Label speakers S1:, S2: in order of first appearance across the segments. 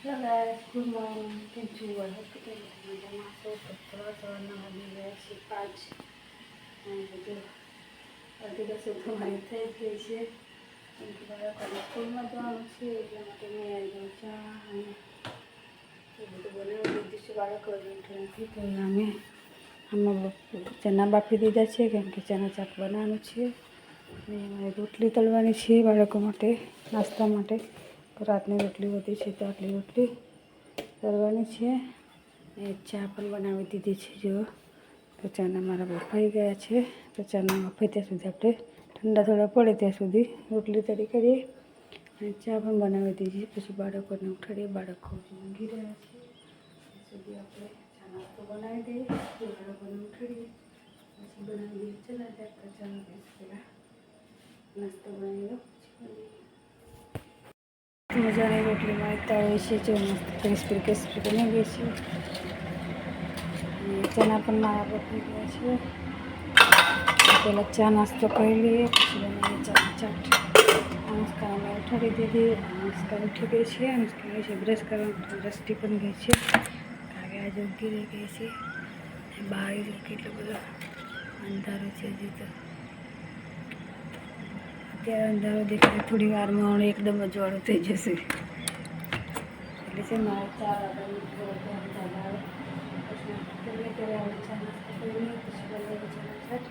S1: Hello guys, good morning. Keep you well. Hope you guys are થોડા સવારના વાગી ગયા છે 5 અને બધું અડધી રસોઈ તો મારી થઈ જ ગઈ છે. કેમ કે બાળકોને સ્કૂલમાં જવાનું છે એટલા માટે મેં આવી ચા અને એ બધું બનાવી દીધું છે. બાળકો ઉઠી નથી તો અમે આમાં ચણા બાફી દીધા છે કેમ કે ચણા ચાટ બનાવવાનું છે અને અમારે રોટલી તળવાની છે બાળકો માટે નાસ્તા માટે. તો રાતની રોટલી વધી છે તો આટલી રોટલી કરવાની છે અને ચા પણ બનાવી દીધી છે. જો તો ચાના મારા બફાઈ ગયા છે તો ચાના બફાઈ ત્યાં સુધી આપણે ઠંડા થોડા પડે ત્યાં સુધી રોટલી તળી કરીએ અને ચા પણ બનાવી દીધી. પછી બાળકોને ઉઠાડીએ, બાળકો ઊંઘી રહ્યા છે ત્યાં સુધી આપણે ચા નાસ્તો બનાવી દઈએ. બાળકોને ઉઠાડીએ પછી બનાવી દઈએ ચલા ચાટ. તો ચાલો પહેલાં નાસ્તો બનાવી દો પછી મજાની રોટલી મારતા હોય છે. જો મસ્ત ક્રિસ્પી ક્રિસ્પી બની ગઈ છે અને ચણા પણ મારા બફાઈ ગયા છે. પહેલાં ચા નાસ્તો કરી લઈએ પછી બનાવીએ ચા ચાટ. અનુષ્કા મેં ઉઠાડી દીધી. અનુષ્કા ઉઠી ગઈ છે. અનુષ્કા છે બ્રશ કરવાનું, રસ્ટી પણ ગઈ છે. કાવ્ય આજે ઊંઘી રહી ગઈ છે. બહાર જો કેટલો બધો અંધારો છે હજી તો. અત્યારે અંધારો દેખાય, થોડી વારમાં એકદમ અજવાળું થઈ જશે. એટલે છે મારે 4 વાગ્યાની પછી ચા નાસ્તો કરીને પછી બનાવી ચણા ચાટ.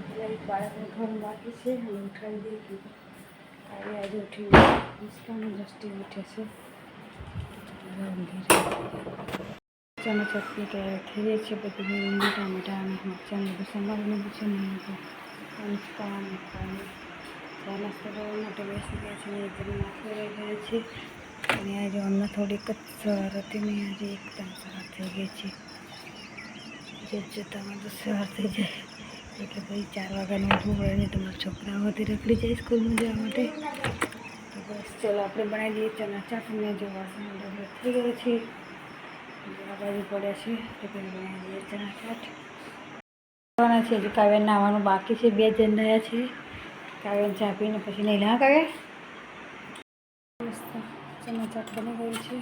S1: એટલે એક બાળકને ઘર બાકી છે અને ઉઠાડી દઈએ કે કાવ્ય આજે ઉઠી મુસ્કાનની દ્રષ્ટિ ઉઠે છે. ચણા ચાટની તૈયારી થઈ ગઈ છે. બધું લીંબુ ટામેટા અને મરચાં બધું સંભાળીને પછી અનુષ્કા અને ચા નાસ્તો કરવા માટે બેસી ગયા છે. એકદમ નાસ્તો રહી ગયા છે અને આજે હમણાં થોડીક જ સવાર હતી ને આજે એકદમ સવાર થઈ ગઈ છે. જોતામાં તો સવાર થઈ જાય એટલે ભાઈ 4 વાગ્યાનું ઉઠવું પડે ને તમારા છોકરાઓ હતી રખડી જાય સ્કૂલમાં જવા માટે. તો બસ ચાલો આપણે બનાવી દઈએ ચણા ચાટ. અને જો વાસણ ડબલ થઈ ગયો છે, આ બાજુ પડ્યા છે તો પેલા બનાવી દઈએ ચણા ચાટ. નાવાના છે હજુ કાવ્ય નાવાનું બાકી છે. 2 જણ રહ્યા છે. કાવ્યને ચા પીને પછી નહીં લા કાવ્ય મસ્ત ચણા ચાટ બની ગઈ છે.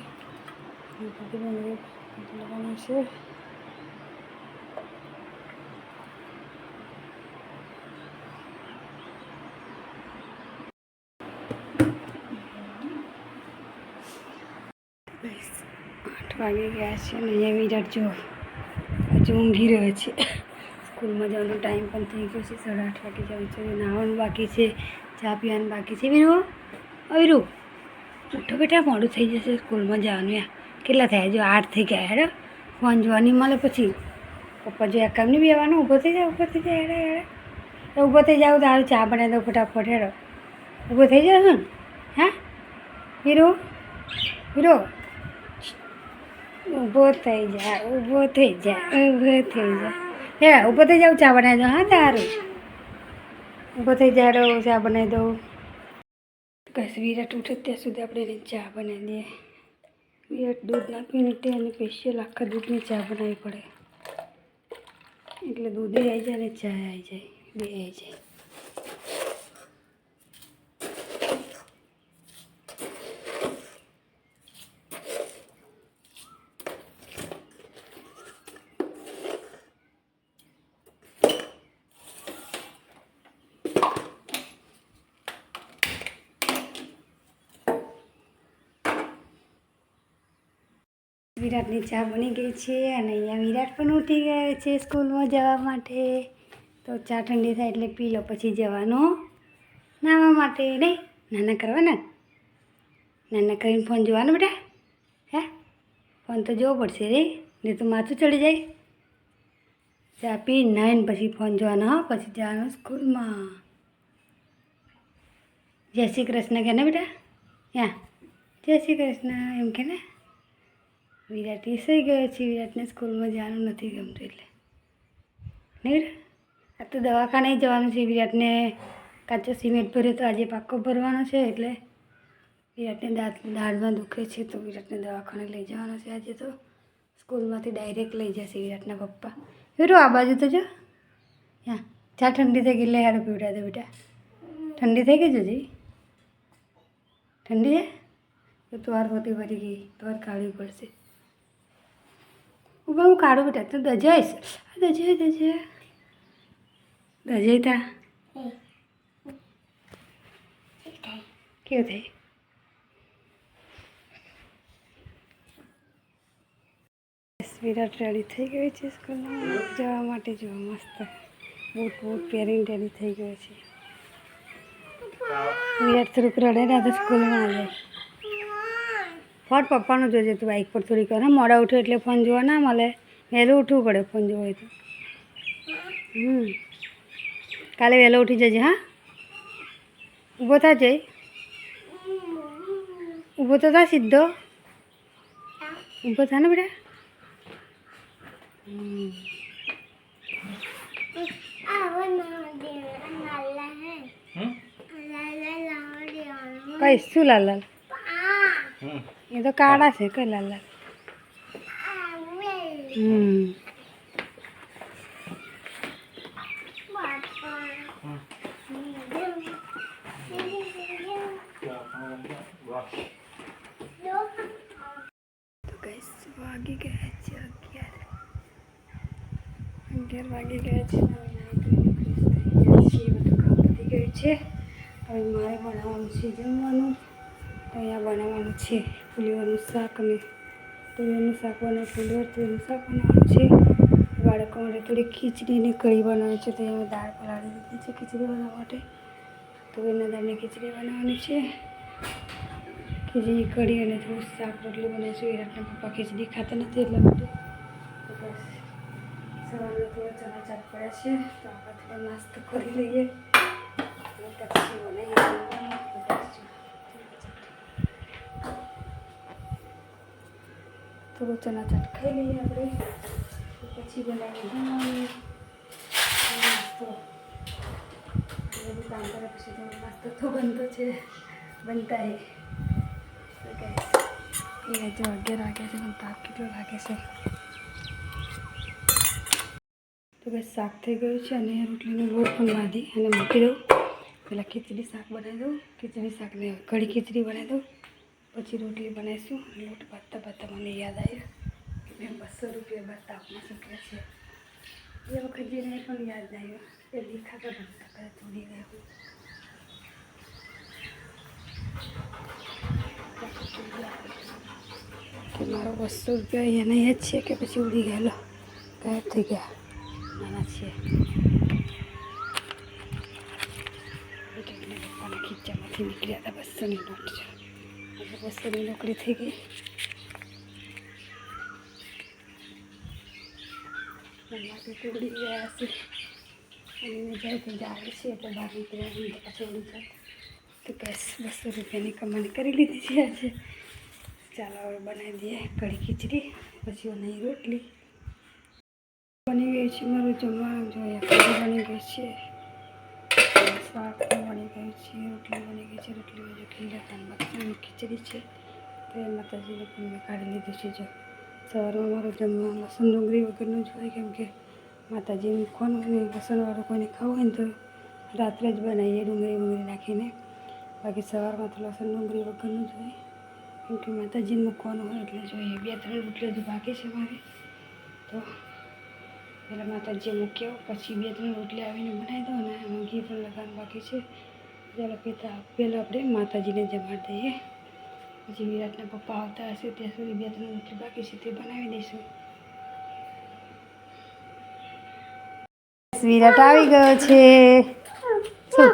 S1: લગાવવાનું છે. બસ 8 વાગી ગયા છે અને અહીંયા વિરાટ જો હજુ ઊંઘી રહ્યો છે. સ્કૂલમાં જવાનો ટાઈમ પણ થઈ ગયો છે. 8:30 વાગે જવું છે. નાહવાનું બાકી છે, ચા પીવાનું બાકી છે. વીરુ વીરુ ઉઠો બેટા, મોડું થઈ જશે સ્કૂલમાં જવાનું. યાર કેટલા થયા? જો 8 થઈ ગયા. હેડો ફોન જોવાની મળે પછી પપ્પા જો કામ નહીં બેવાનું. ઊભો થઈ જાય, ઊભો થઈ જાય. હેડે હેડે ઊભો થઈ જાવ તારું ચા બનાવી દઉં ફટાફટ. હેડો ઊભો થઈ જાવ ને. હા વીરુ વીરુ ઊભો થઈ જા, ઊભો થઈ જા, ઊભો થઈ જા. હે ઊભો થઈ જાવ, ચા બનાવી દઉં. હા તારું ઊભો થઈ જાય. ચા બનાવી દઉં. બસ વિરાટ ઉઠે ત્યાં સુધી આપણે એને ચા બનાવી દઈએ. વિરાટ દૂધ ના પીને અને સ્પેશિયલ આખા દૂધની ચા બનાવવી પડે એટલે દૂધે આવી જાય અને ચા આવી જાય, 2 આવી જાય. વિરાટની ચા બની ગઈ છે અને અહીંયા વિરાટ પણ ઉઠી ગયો છે સ્કૂલમાં જવા માટે. તો ચા ઠંડી થાય એટલે પી લો પછી જવાનું નાહવા માટે. નહીં નાના કરવાના, નાના કરીને ફોન જોવાનો બેટા. હે ફોન તો જોવો પડશે રે, નહીં તો માથું ચડી જાય. ચા પી નાહીને પછી ફોન જોવાનો. હા પછી જવાનું સ્કૂલમાં. જય શ્રી કૃષ્ણ કે ને બેટા. યા જય શ્રી કૃષ્ણ એમ કે ને. વિરાટ ઈસાઈ ગયો છે. વિરાટને સ્કૂલમાં જવાનું નથી ગમતું એટલે નહીં. આ તો દવાખાને જવાનું છે. વિરાટને કાચો સિમેન્ટ ભર્યો તો આજે પાક્કો ભરવાનો છે એટલે વિરાટને દાઢમાં દુખે છે તો વિરાટને દવાખાને લઈ જવાનો છે આજે. તો સ્કૂલમાંથી ડાયરેક્ટ લઈ જશે વિરાટના પપ્પા. વીરુ આ બાજુ તો જો. હા ચા ઠંડી થઈ ગઈ. લે હાડો પીવડા દો બેટા. ઠંડી થઈ ગઈ જોજી. ઠંડી છે તો તોર હોતી ભરી ગઈ તોર કાઢવી પડશે. હું કાઢું બેટા તું દજાઈશ. દજાઈ તા કેવું થાય? વિરાટ રેડી થઈ ગઈ છે સ્કૂલમાં જવા માટે. જોવા મસ્ત બૂટ પહેરીને રેડી થઈ ગયો છે. વિરાટ થોડુંક રડે ને તો સ્કૂલમાં આવે. ફોન પપ્પાનું જોજે તું બાઇક પર થોડીક વાર. મોડા ઉઠે એટલે ફોન જોવા ના મળે. વહેલું ઉઠવું પડે ફોન જોવો હોય તો. કાલે વહેલો ઉઠી જજે. હા, ઊભો થા જઈ. ઊભો તો થા સીધો. ઊભો થા ને બેટા. કઈ શું લાલ લાલ? એ તો કાળા છે. કઈ લાલ લાલ? વાગી ગયા છે 11 વાગી ગયા છે. બધું કામ પતી ગયું છે. હવે મારે બનાવવાનું છે જમવાનું. તો અહીંયા બનાવવાનું છે ફુલીવરનું શાક અને તુવેરનું શાક બનાવે. તુવેરનું શાક બનાવવાનું છે. બાળકો માટે થોડી ખીચડી અને કઢી બનાવવાની છે. તો અહીંયા દાળ પલાળી દીધી છે ખીચડી બનાવવા માટે. તુવેરના દાળની ખીચડી બનાવવાની છે. ખીચડી કઢી અને થોડું શાક રોટલી બનાવીશું. વિરાટના પપ્પા ખીચડી ખાતા નથી એટલા માટે. તો બસ સવારનો થોડો ચણા ચાટ પડે છે તો આપણે થોડો નાસ્તો કરી લઈએ. પછી બનાવીએ. થોડો ચણા ચાટ ખાઈ લઈએ આપણે. પછી બનાવીએ નાસ્તો. બધું કામ કરે પછી નાસ્તો તો બનતો છે. બનતા હે. એ જો 11 વાગ્યા છે પણ તાપ કેટલો લાગે છે. તો બસ શાક થઈ ગયું છે અને રોટલીનો લોટ પણ બાંધી અને મૂકી દઉં. પહેલાં ખીચડી શાક બનાવી દઉં. ખીચડી શાકને કઢી ખીચડી બનાવી દઉં. પછી રોટલી બનાવીશું. લોટ બાંધતા મને યાદ આવ્યું મેં 200 રૂપિયા બાદ તાપમાં શક્યા છે. એ વખત જે નહીં પણ યાદ આવ્યો એ દેખાતા બનતા પહેલાં થોડી ગયું. કે મારો 200 રૂપિયા અહીંયા નહીં જ છે કે પછી ઉડી ગયેલો ગાયબ થઈ ગયા. નાના છે પપ્પાના ખીચામાંથી નીકળ્યા હતા 200ની નોટ છે. આજે 200ની નોકરી થઈ ગઈ. લાગે ઉડી ગયા હશે અને જાય તો જાય છે એટલે બહાર નીકળ્યા તો પછી ઉડી જાય. તો બસ 200 રૂપિયાની કમાણી કરી લીધી છે આજે. ચાલો હવે બનાવી દઈએ કઢી ખીચડી. પછી બનાવી રોટલી. બની ગઈ છે મારું જમવાનું. જોઈએ કઢી બની ગઈ છે. શાક બની ગયું છે. રોટલી બની ગઈ છે. રોટલી બાજુ ખીચડી ખીચડી છે તો એ માતાજીને પણ મેં કાઢી લીધું છે. જો સવારમાં મારું જમવાનું લસણ ડુંગળી વગરનું જ હોય કેમ કે માતાજીને મૂકવાનું હોય. લસણવાળું કોઈને ખાવું હોય ને તો રાત્રે જ બનાવીએ ડુંગળી નાખીને. બાકી સવારમાં તો લસણ ડુંગળી વગરનું જ હોય કેમ કે માતાજીને મૂકવાનું હોય એટલે જોઈએ. 2-3 રોટલી હજુ બાકી છે મારે. તો પહેલાં માતાજી મૂક્યો પછી 2-3 રોટલી આવીને બનાવી દો ને એમાં ઘી પણ લગાવવાનું બાકી છે. ચાલો પહેલાં આપણે માતાજીને જમાડી દઈએ. પછી વિરાટના પપ્પા આવતા હશે ત્યાં સુધી 2-3 રોટલી બાકી છે તે બનાવી દઈશું. વિરાટ આવી ગયો છે. શું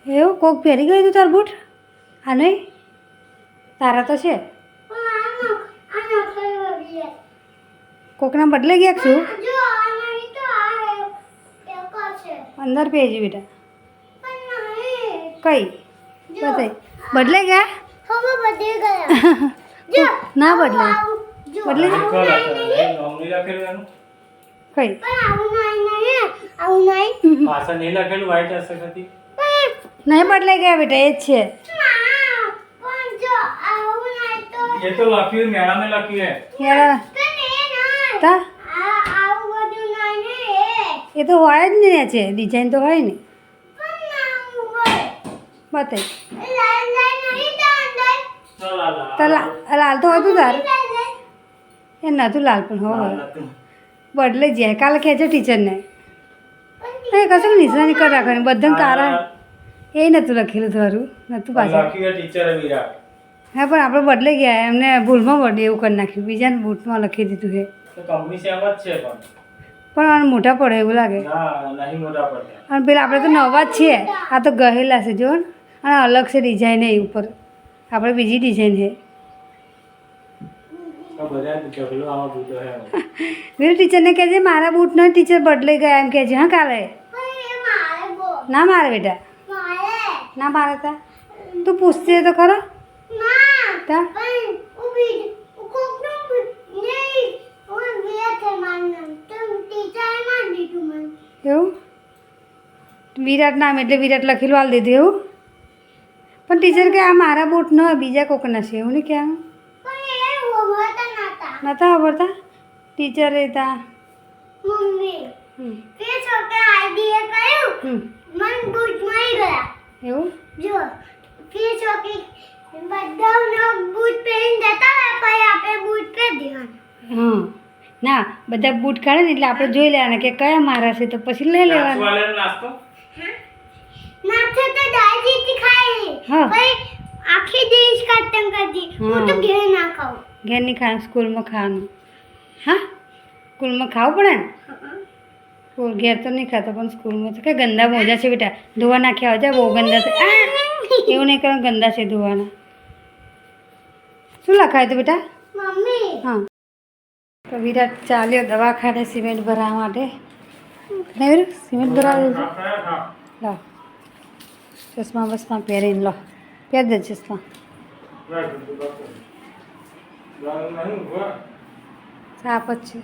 S1: એવું કોક પહેરી ગયું તું તાર બૂટ? આ નહીં તારા તો છે. કોકના બદલે ગયા શું? અંદર પહેરજે બેટા. કઈ બદલે ગયા? ના બદલે બદલે કઈ નહીં બદલે ગયા બેટા. એ જ છે.
S2: ये तो लख्यू मेला में लख्यू है
S1: એ તો હોય જ ને છે ડિઝાઇન તો હોય ને. બતાય
S2: ચાલ લાલા
S1: તો લાલ તો હતું તાર એ નતું લાલ પણ હવે બદલે જાય કાલે કહેજો ટીચરને એ કશું નિશાની કર રાખવાની બધાને કારા એ નહોતું લખેલું તારું નહોતું પાછું
S2: લખ્યું ટીચર વિરાટ
S1: હા પણ આપણે બદલે ગયા એમને ભૂલમાં બદલે એવું કરી નાખ્યું બીજાને બૂટમાં લખી દીધું છે
S2: તો કંપની સેમ જ છે
S1: પણ આને મોટા પડે એવું લાગે
S2: ના નહીં મોટા પડતા
S1: અને પેલા આપણે તો નવા જ છીએ આ તો ગહેલા છે જો ને અને અલગ છે ડિઝાઇન એ ઉપર આપણે બીજી ડિઝાઇન છે
S2: તો બધા ઢગલો આવા બૂટો હે
S1: મેં ટીચરને કહેજે મારા બૂટ ન ટીચર બદલાઈ ગયા એમ કહેજે હા કાલે ના મારે બેટા ના મારે તા તું પૂછતી તો ખરો તા એવું વિરાટ નામ એટલે વિરાટ લખેલું હાલ દીધું એવું પણ ટીચર કે આ મારા બૂટ ન બીજા કોકના છે એવું નહીં કહેવાનું નતા ખબરતા ટીચર રહેતા એવું હા ના બધા બૂટ કાઢે ને એટલે આપણે જોઈ લેવાના કે કયા મારા છે તો પછી લઈ લેવાના
S2: નાસ્તો
S1: હા
S3: આખી દેશ ખતમ કરી હું તો ઘેર ના ખાઉં
S1: ઘેર નહીં ખાવાનું સ્કૂલમાં ખાવાનું હા સ્કૂલમાં ખાવું પડે ને સ્કૂલ ઘેર તો નહીં ખાતો પણ સ્કૂલમાં તો કે ગંદા મોજા છે બેટા ધોવા નાખ્યા હોય બહુ ગંદા છે એવું નહીં કરવાનું ગંદા છે ધોવાના શું લખાય તો બેટા
S3: મમ્મી
S1: હા તો વિરાટ ચાલ્યો દવાખાને સિમેન્ટ ભરવા માટે નહીં સિમેન્ટ ભરાવા દેજો લો ચશ્મા બસમાં પહેરીને લો પહેર દે ચશ્મા સાફ જ છે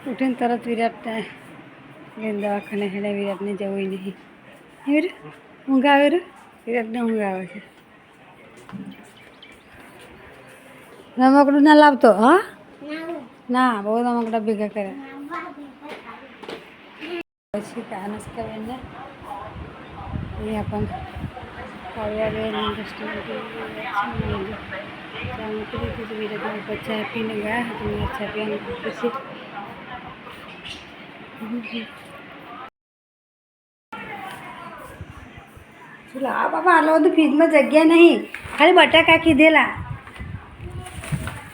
S1: ઉઠીને તરત વિરાટ દવાખાને હેડે વિરાટને જવું નહીં એવું ઊંઘ આવે રે વિરાટને ઊંઘ આવે છે રમકડું ના લાવતો હા ના બહુ રમકડા ભેગા કર્યા પછી કાનસ કરીને અહીંયા પણ કાવ્યાબેન રેસ્ટોરન્ટ વિરાટને ઉપર ચા પીને ગયા હતા ચા પીવાનું પછી આ બાપા આટલું બધું ફ્રીજમાં જગ્યા નહીં ખાલી બટાકા કીધેલા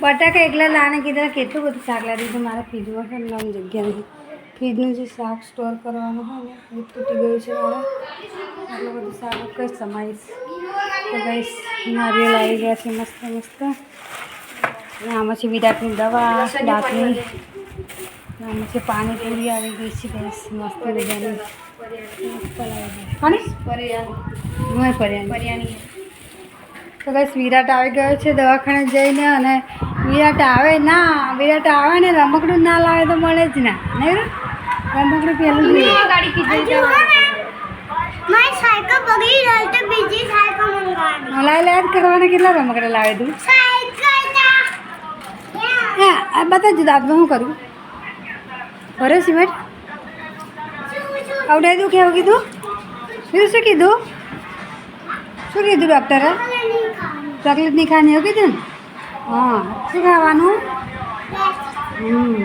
S1: બટાકા એકલા લાને કીધા કેટલું બધું શાક લાવી દીધું મારા ફ્રીજમાં છે ને જગ્યા નહીં ફ્રીજનું જે શાક સ્ટોર કરવાનું હોય ને એ તૂટી ગયું છે મારા આટલું બધું શાક કઈ સમાઈશ તો ગઈશ નારિયેળ આવી ગયા છે મસ્ત મસ્ત અને આમાં છે વિરાટની દવા દાંતની આમાં છે પાણીપુરી આવી ગઈ છે ગઈશ મસ્ત મજાની પર્યાની તો ગઈશ વિરાટ આવી ગયો છે દવાખાને જઈને અને વિરાટ આવે ને રમકડું ના લાવે તો મળે જ ના નહીં રમકડું પહેલું
S3: મારી સાયકલ બગડી ગઈ તો બીજી સાયકલ મંગાવવાની
S1: લાય યાદ કરવાના કેટલા રમકડા લાવે તું હા આ બતાવજો દાંતમાં શું કરું ભરે સિમેન્ટ આવડાવી દઉં કેવું કીધું બીજું શું કીધું ડૉક્ટરે ચોકલેટ નહીં ખાવાની એવું કીધું ને હા શું ખાવાનું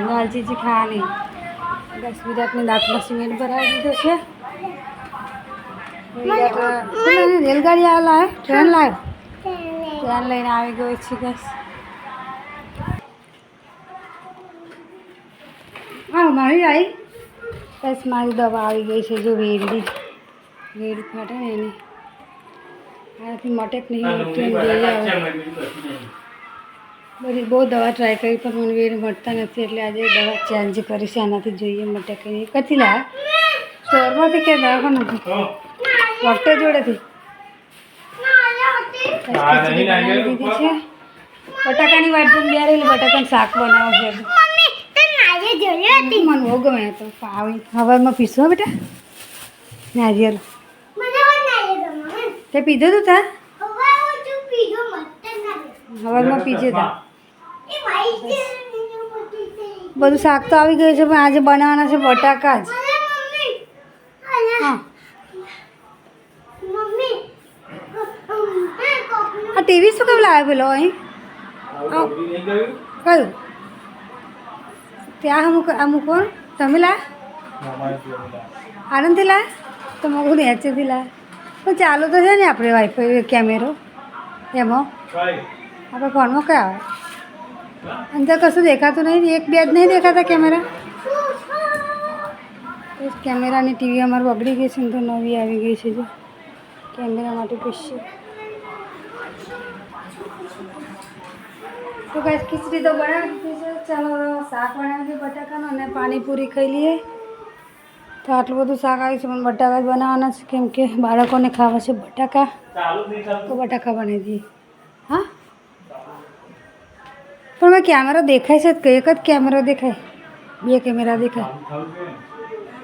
S1: લાલ ચીજી ખાવાની બસ વિરાટને દાંતમાં સિમેન્ટ ભરાવી દીધો છે રેલગાડી આ લાવે ટ્રેન લઈને આવી ગયો છે બસ હા મારી આવી બસ મારી દવા આવી ગઈ છે જો વેડી ફાટે ને એની આનાથી મટેક નહીં મળતું બધી બહુ દવા ટ્રાય કરી પણ મને વેડ મળતા નથી એટલે આજે દવા ચેન્જ કરી છે આનાથી જોઈએ મટેક નહીં કથી લાવ સ્ટોરમાંથી કે દવાખાનું નથી ડૉક્ટર જોડેથી દીધી છે બટાકાની વાટ જોઈને બે રહેલી બટાકાનું શાક બનાવો છે મને બહુ ગમે તો હવામાં પીસો બેટા નારિયેલ તે પીધો તું તા
S3: પીજો મત ના
S1: હવારમાં પીજે તા
S3: એ માઈ છે
S1: બધું શાક તો આવી ગયું છે પણ આજે બનાવવાના છે બટાકા જ
S3: મમ્મી અલા
S1: હા
S3: મમ્મી
S1: આ ટીવી શું કેમ લાવ્યો પેલો અહીં
S2: આવું બગડી નહીં ગયું
S1: કયું ત્યાં મૂકવાનું તમે લાવ્યા
S2: અમારે જોયું ના.
S1: આનંદથી લાવ્યા તો મગું નેચેથી લાવ્યા પણ ચાલુ તો છે ને આપણે વાઈફાઈ કેમેરો એમાં
S2: કઈ
S1: આપણે ફોનમાં કયા આવે અંદર કશું દેખાતું નહીં એક બે જ નહીં દેખાતા કેમેરા એ કેમેરાની ટીવી અમારે બગડી ગઈ છે ને તો નવી આવી ગઈ છે જો કેમેરા માટે સ્પેશિયલ તો કાંઈ ખીચડી તો બનાવી દીધી છે ચાલો હવે શાક બનાવી દઈએ બટાકાનું અને પાણીપુરી ખાઈ લઈએ તો આટલું બધું શાક આવ્યું છે પણ બટાકા જ બનાવવાના છે કેમ કે બાળકોને ખાવા છે બટાકા
S2: ચાલુ જ નહીં થતું.
S1: તો બટાકા બનાવી દઈએ હા પણ મેં કેમેરો દેખાય છે જ કે એક જ કેમેરો દેખાય બે કેમેરા દેખાય
S2: ચાલુ થયું છે ને.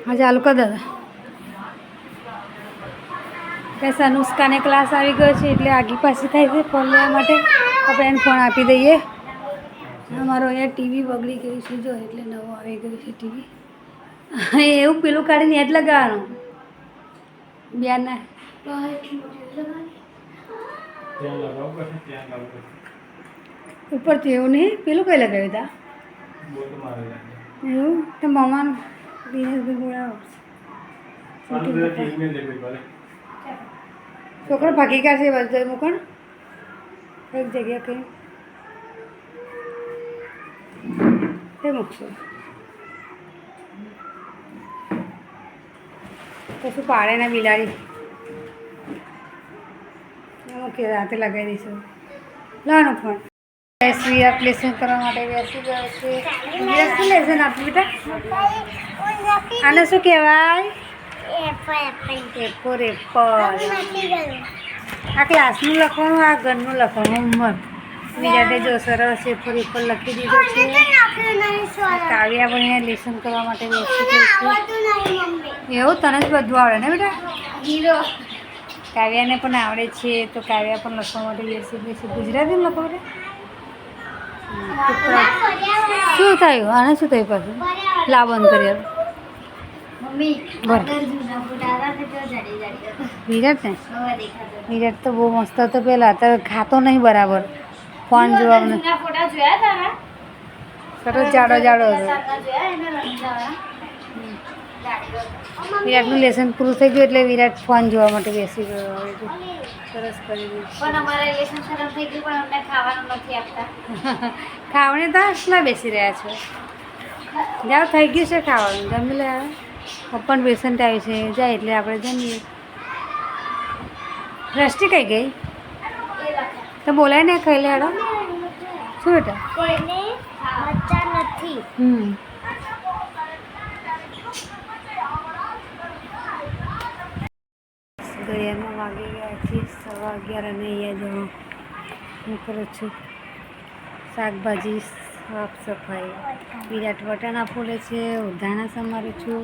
S1: હા ચાલુ કર દાદા બસ અનુષ્કાને ક્લાસ આવી ગયો છે એટલે આગી પાછી થાય છે ફોન લેવા માટે આપણે એને ફોન આપી દઈએ અમારો અહીંયા ટીવી બગડી ગયું છે જો એટલે નવું આવી ગયું છે ટીવી એવું પેલું કાઢીને યાદ લગાવવાનું બેના
S2: ત્યાં લગાવવું પડશે ત્યાં લાવવું પડશે
S1: ઉપરથી એવું નહીં પેલું કઈ લગાવ્યું હતા
S2: બોટ મારે લાગે.
S1: એવું તો મમ્માનું દિનેશભાઈ બોલાવો
S2: આનું બધા ટીવી ને લેવી પડે.
S1: છોકરો ભાગી ગયા છે એ બધું મૂકણ એક જગ્યા કઈ તે મૂકશો કશું પાડે ને બિલાડી મૂકી રાતે લગાવી દઈશું લાવવાનો ફોન બેસવી લેસન કરવા માટે બેસી ગયો છે શું લેસન આપ્યું બેટા આને શું કહેવાય એપોર એપલ આ ક્લાસનું લખવાનું આ ઘરનું લખવાનું હોમવર્ક વિરાટે જો સરસ એપોર એપલ લખી દીધો છે કાવ્યા પણ અહીંયા લેસન કરવા માટે બેસી ગઈ છે એવું તને જ બધું આવડે ને બેટા કાવ્યાને પણ આવડે છે તો કાવ્યા પણ લખવા માટે બેસી ગઈ છે ગુજરાતીમાં લખવા માટે શું થયું આને શું થયું પાછું લા બંધ કરી વિરાટ ને વિરાટ તો બહુ મસ્ત હતો પેલા તો ખાતો નહીં બરાબર ફોન જોવાનું સરસ જાડો જાડો હતો વિરાટનું લેસન પૂરું થઈ ગયું એટલે વિરાટ ફોન જોવા માટે બેસી ગયો હવે તો સરસ કરી દીધું
S3: પણ અમારે લેસન ખરાબ થઈ ગયું પણ અમને ખાવાનું નથી આપતા
S1: ખાવણે તો આટલા બેસી રહ્યા છો જાઓ થઈ ગયું છે ખાવાનું જમી લે પણ પેશન્ટ આવ્યું છે જાય એટલે આપણે જમીએ દ્રષ્ટિ કઈ ગઈ તો બોલાય ને ખાઈ લે હાડો શું બેટા
S3: કોઈને બચ્ચા નથી
S1: ઘડિયાળમાં વાગી ગયા છે 11:15 અને અહીંયા જો હું કરું છું શાકભાજી સાફ સફાઈ વિરાટ વટાણા ફોડે છે ઉધાણા સમારું છું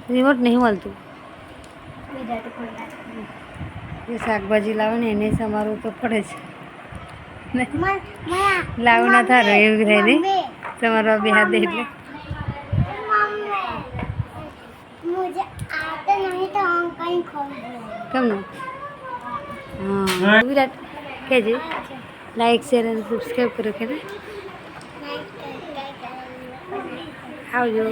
S1: રિમોટ નહીં મળતું એ શાકભાજી લાવે ને એને સમારવું તો પડે છે લાવું ના થાય એવું થાય નહીં તમારો બે હાથ દે એટલે
S3: मुझे आता नहीं तो हम कहीं खोल
S1: કેમ ને હા વિરાટ કહેજે લાઈક શેર અને સબસ્ક્રાઈબ કરો કે ને આવજો